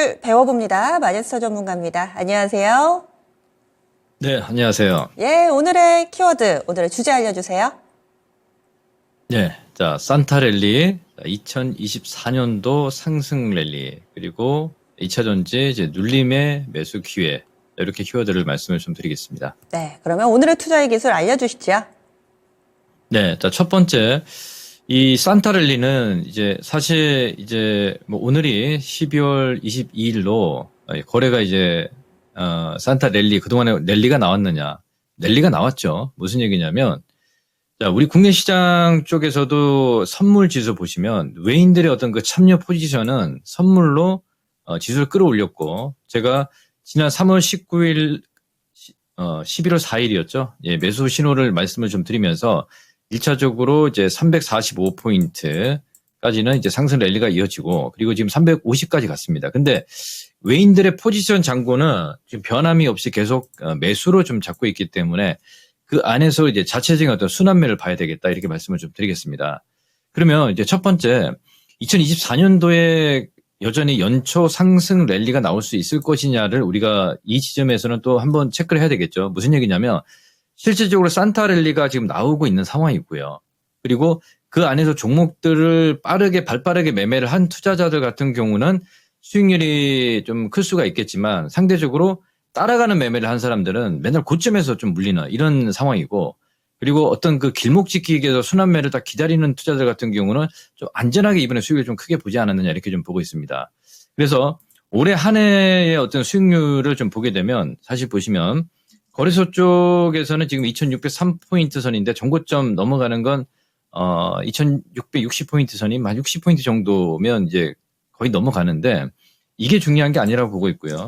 키워드를 배워봅니다. 마제스터 전문가입니다. 안녕하세요. 네, 안녕하세요. 예, 오늘의 키워드, 오늘의 주제 알려주세요. 네, 자, 산타랠리, 2024년도 상승 랠리, 그리고 2차 전지 이제 눌림의 매수 기회, 이렇게 키워드를 말씀을 좀 드리겠습니다. 네, 그러면 오늘의 투자의 기술 알려주시죠. 네, 자, 첫 번째, 이 산타랠리는 이제 사실 이제 뭐 오늘이 12월 22일로 거래가 이제 산타랠리, 그동안에 랠리가 나왔느냐? 랠리가 나왔죠. 무슨 얘기냐면, 자, 우리 국내 시장 쪽에서도 선물 지수 보시면 외인들의 어떤 그 참여 포지션은 선물로 지수를 끌어올렸고, 제가 지난 3월 19일, 11월 4일이었죠. 예, 매수 신호를 말씀을 좀 드리면서 1차적으로 이제 345포인트까지는 이제 상승 랠리가 이어지고, 그리고 지금 350까지 갔습니다. 근데 외인들의 포지션 잔고는 지금 변함이 없이 계속 매수로 좀 잡고 있기 때문에 그 안에서 이제 자체적인 어떤 순환매를 봐야 되겠다, 이렇게 말씀을 좀 드리겠습니다. 그러면 이제 첫 번째, 2024년도에 여전히 연초 상승 랠리가 나올 수 있을 것이냐를 우리가 이 지점에서는 또 한번 체크를 해야 되겠죠. 무슨 얘기냐면, 실질적으로 산타 랠리가 지금 나오고 있는 상황이고요. 그리고 그 안에서 종목들을 발빠르게 매매를 한 투자자들 같은 경우는 수익률이 좀 클 수가 있겠지만, 상대적으로 따라가는 매매를 한 사람들은 맨날 고점에서 좀 물리는 이런 상황이고, 그리고 어떤 그 길목 지키기 위해서 순환매를 딱 기다리는 투자들 같은 경우는 좀 안전하게 이번에 수익을 좀 크게 보지 않았느냐, 이렇게 좀 보고 있습니다. 그래서 올해 한 해의 어떤 수익률을 좀 보게 되면, 사실 보시면 거래소 쪽에서는 지금 2603포인트 선인데 정고점 넘어가는 건 2660포인트 선이 한 60포인트 정도면 이제 거의 넘어가는데, 이게 중요한 게 아니라고 보고 있고요.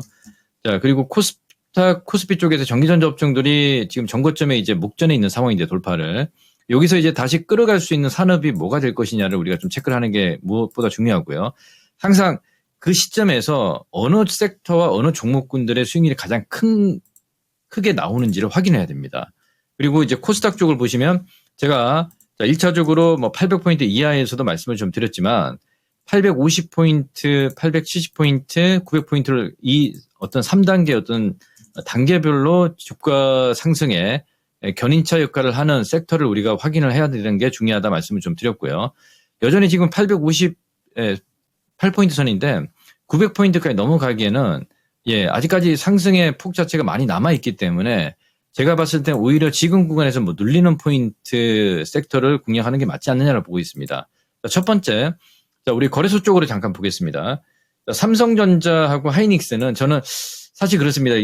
자, 그리고 코스피 쪽에서 전기전자 업종들이 지금 정고점에 이제 목전에 있는 상황인데, 돌파를. 여기서 이제 다시 끌어갈 수 있는 산업이 뭐가 될 것이냐를 우리가 좀 체크를 하는 게 무엇보다 중요하고요. 항상 그 시점에서 어느 섹터와 어느 종목군들의 수익률이 가장 크게 나오는지를 확인해야 됩니다. 그리고 이제 코스닥 쪽을 보시면 제가 1차적으로 뭐 800포인트 이하에서도 말씀을 좀 드렸지만, 850포인트, 870포인트, 900포인트를 이 어떤 3단계 어떤 단계별로 주가 상승에 견인차 역할을 하는 섹터를 우리가 확인을 해야 되는 게 중요하다 말씀을 좀 드렸고요. 여전히 지금 858포인트 선인데 900포인트까지 넘어가기에는 아직까지 상승의 폭 자체가 많이 남아있기 때문에 제가 봤을 때 오히려 지금 구간에서 뭐 눌리는 포인트 섹터를 공략하는 게 맞지 않느냐를 보고 있습니다. 첫 번째, 자, 우리 거래소 쪽으로 잠깐 보겠습니다. 삼성전자하고 하이닉스는 저는 사실 그렇습니다.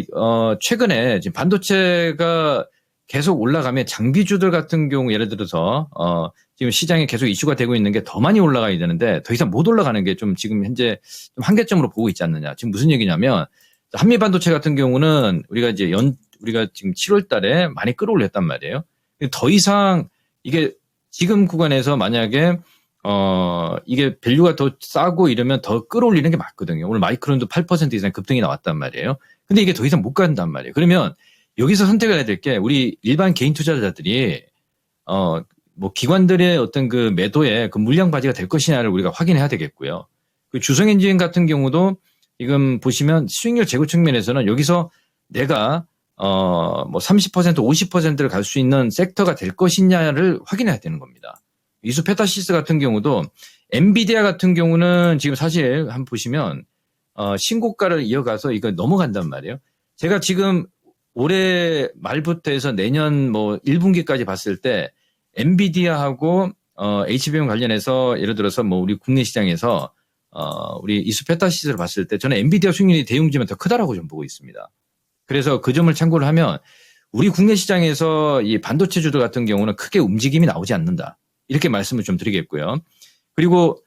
최근에 지금 반도체가 계속 올라가면 장비주들 같은 경우, 예를 들어서 지금 시장에 계속 이슈가 되고 있는 게 더 많이 올라가야 되는데 더 이상 못 올라가는 게 좀 지금 현재 좀 한계점으로 보고 있지 않느냐. 지금 무슨 얘기냐면, 한미 반도체 같은 경우는 우리가 지금 7월 달에 많이 끌어올렸단 말이에요. 더 이상 이게 지금 구간에서 만약에 이게 밸류가 더 싸고 이러면 더 끌어올리는 게 맞거든요. 오늘 마이크론도 8% 이상 급등이 나왔단 말이에요. 근데 이게 더 이상 못 간단 말이에요. 그러면 여기서 선택을 해야 될 게, 우리 일반 개인 투자자들이 뭐 기관들의 어떤 그 매도에 그 물량 바지가 될 것이냐를 우리가 확인해야 되겠고요. 그 주성엔진 같은 경우도 지금 보시면 수익률 제고 측면에서는 여기서 내가 뭐 30%, 50%를 갈 수 있는 섹터가 될 것이냐를 확인해야 되는 겁니다. 이수페타시스 같은 경우도, 엔비디아 같은 경우는 지금 사실 한번 보시면 신고가를 이어가서 이거 넘어간단 말이에요. 제가 지금 올해 말부터 해서 내년 뭐 1분기까지 봤을 때 엔비디아하고 HBM 관련해서 예를 들어서 뭐 우리 국내 시장에서 우리 이수페타시스를 봤을 때 저는 엔비디아 수익률이 대웅지면 더 크다라고 좀 보고 있습니다. 그래서 그 점을 참고를 하면 우리 국내 시장에서 이 반도체주들 같은 경우는 크게 움직임이 나오지 않는다, 이렇게 말씀을 좀 드리겠고요. 그리고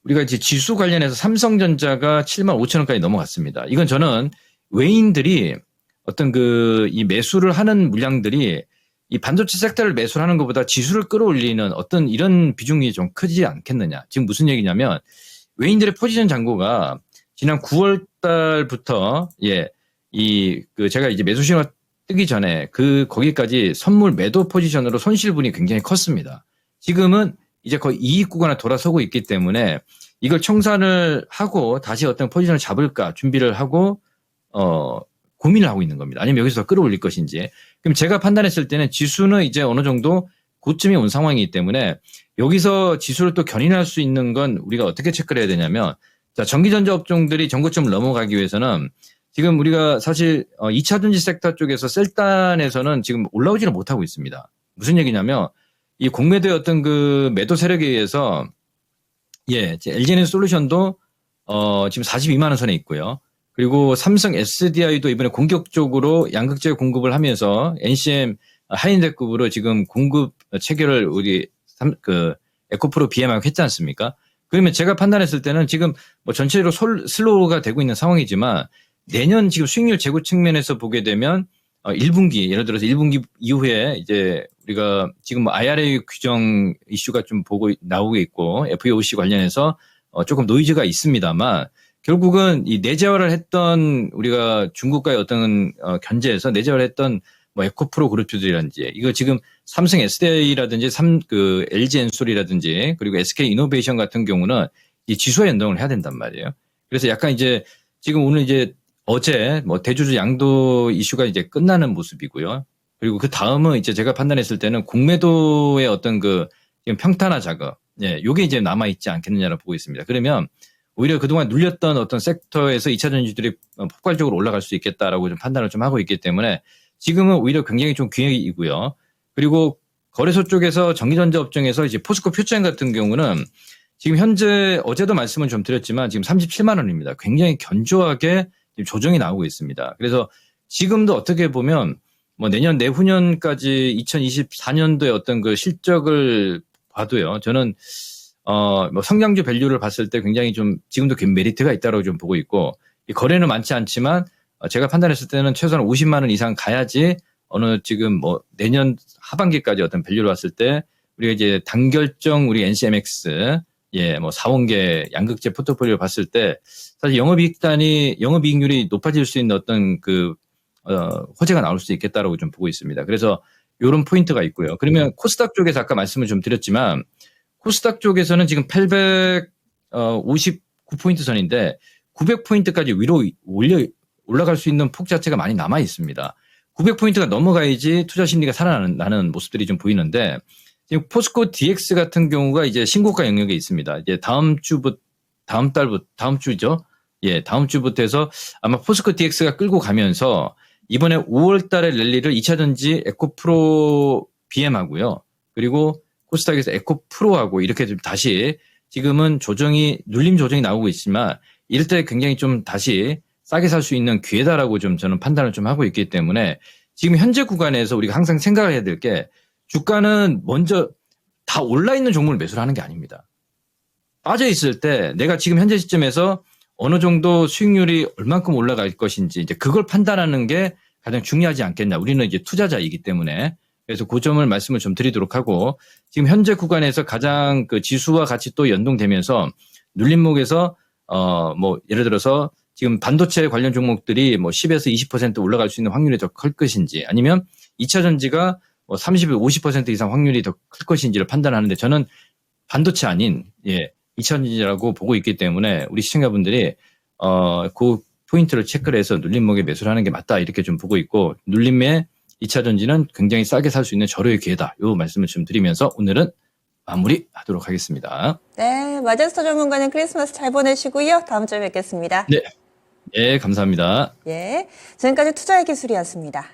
우리가 이제 지수 관련해서 삼성전자가 75,000원까지 넘어갔습니다. 이건 저는 외인들이 어떤 이 매수를 하는 물량들이 이 반도체 섹터를 매수를 하는 것보다 지수를 끌어올리는 어떤 이런 비중이 좀 크지 않겠느냐. 지금 무슨 얘기냐면, 외인들의 포지션 잔고가 지난 9월 달부터 제가 이제 매수 신호가 뜨기 전에 거기까지 선물 매도 포지션으로 손실분이 굉장히 컸습니다. 지금은 이제 거의 이익 구간에 돌아서고 있기 때문에 이걸 청산을 하고 다시 어떤 포지션을 잡을까 준비를 하고 고민을 하고 있는 겁니다. 아니면 여기서 더 끌어올릴 것인지. 그럼 제가 판단했을 때는 지수는 이제 어느 정도 고점이 온 상황이기 때문에 여기서 지수를 또 견인할 수 있는 건 우리가 어떻게 체크를 해야 되냐면, 자, 전기전자 업종들이 전고점을 넘어가기 위해서는 지금 우리가 사실 2차 전지 섹터 쪽에서 셀단에서는 지금 올라오지는 못하고 있습니다. 무슨 얘기냐면 이 공매도의 어떤 그 매도 세력에 의해서 LG에너지 솔루션도 지금 42만 원 선에 있고요. 그리고 삼성 SDI도 이번에 공격적으로 양극재 공급을 하면서 NCM 하이엔드급으로 지금 공급 체결을 우리 에코프로 BM하고 했지 않습니까? 그러면 제가 판단했을 때는 지금 뭐 전체적으로 슬로우가 되고 있는 상황이지만 내년 지금 수익률 제고 측면에서 보게 되면 1분기, 예를 들어서 1분기 이후에 이제 우리가 지금 뭐 IRA 규정 이슈가 좀 나오고 있고 FEOC 관련해서 조금 노이즈가 있습니다만 결국은 이 내재화를 했던 우리가 중국과의 어떤 견제에서 내재화를 했던 뭐 에코프로 그룹들이라든지 이거 지금 삼성 SDI라든지 LG 엔솔이라든지 그리고 SK 이노베이션 같은 경우는 이 지수와 연동을 해야 된단 말이에요. 그래서 약간 이제 지금 오늘 이제 어제 뭐 대주주 양도 이슈가 이제 끝나는 모습이고요. 그리고 그 다음은 이제 제가 판단했을 때는 공매도의 어떤 그 평탄화 작업, 요게 이제 남아있지 않겠느냐를 보고 있습니다. 그러면 오히려 그동안 눌렸던 어떤 섹터에서 2차 전지들이 폭발적으로 올라갈 수 있겠다라고 좀 판단을 좀 하고 있기 때문에 지금은 오히려 굉장히 좀 기회이고요. 그리고 거래소 쪽에서 전기전자 업종에서 이제 포스코 퓨처엠 같은 경우는 지금 현재 어제도 말씀을 좀 드렸지만 지금 37만 원입니다. 굉장히 견조하게 지금 조정이 나오고 있습니다. 그래서 지금도 어떻게 보면 뭐 내년 내후년까지 2024년도의 어떤 그 실적을 봐도요. 저는 뭐 성장주 밸류를 봤을 때 굉장히 좀 지금도 메리트가 있다고 좀 보고 있고 거래는 많지 않지만 제가 판단했을 때는 최소한 50만 원 이상 가야지 어느 지금 뭐 내년 하반기까지 어떤 밸류를 봤을 때 우리가 이제 단결정 우리 NCMX 뭐 4원계 양극재 포트폴리오를 봤을 때 사실 영업이익률이 높아질 수 있는 어떤 그 호재가 나올 수 있겠다라고 좀 보고 있습니다. 그래서 이런 포인트가 있고요. 그러면 코스닥 쪽에서 아까 말씀을 좀 드렸지만 코스닥 쪽에서는 지금 859포인트 선인데 900포인트까지 위로 올라갈 수 있는 폭 자체가 많이 남아 있습니다. 900포인트가 넘어가야지 투자 심리가 살아나는 모습들이 좀 보이는데 지금 포스코 DX 같은 경우가 이제 신고가 영역에 있습니다. 이제 다음 주부터 해서 아마 포스코 DX가 끌고 가면서 이번에 5월 달에 랠리를 2차 전지 에코프로 BM하고요. 그리고 코스닥에서 에코프로하고 이렇게 좀 다시 지금은 눌림 조정이 나오고 있지만 이럴 때 굉장히 좀 다시 싸게 살 수 있는 기회다라고 좀 저는 판단을 좀 하고 있기 때문에 지금 현재 구간에서 우리가 항상 생각을 해야 될 게 주가는 먼저 다 올라 있는 종목을 매수를 하는 게 아닙니다. 빠져 있을 때 내가 지금 현재 시점에서 어느 정도 수익률이 얼만큼 올라갈 것인지 이제 그걸 판단하는 게 가장 중요하지 않겠냐. 우리는 이제 투자자이기 때문에. 그래서 그 점을 말씀을 좀 드리도록 하고 지금 현재 구간에서 가장 그 지수와 같이 또 연동되면서 눌림목에서 뭐 예를 들어서 지금 반도체 관련 종목들이 뭐 10에서 20% 올라갈 수 있는 확률이 더 클 것인지 아니면 2차 전지가 뭐 30에서 50% 이상 확률이 더 클 것인지를 판단하는데 저는 반도체 아닌 2차 전지라고 보고 있기 때문에 우리 시청자분들이 그 포인트를 체크를 해서 눌림목에 매수를 하는 게 맞다 이렇게 좀 보고 있고 눌림의 2차 전지는 굉장히 싸게 살 수 있는 절호의 기회다. 이 말씀을 좀 드리면서 오늘은 마무리하도록 하겠습니다. 네, 마젠스터 전문가님 크리스마스 잘 보내시고요. 다음 주에 뵙겠습니다. 네, 감사합니다. 지금까지 투자의 기술이었습니다.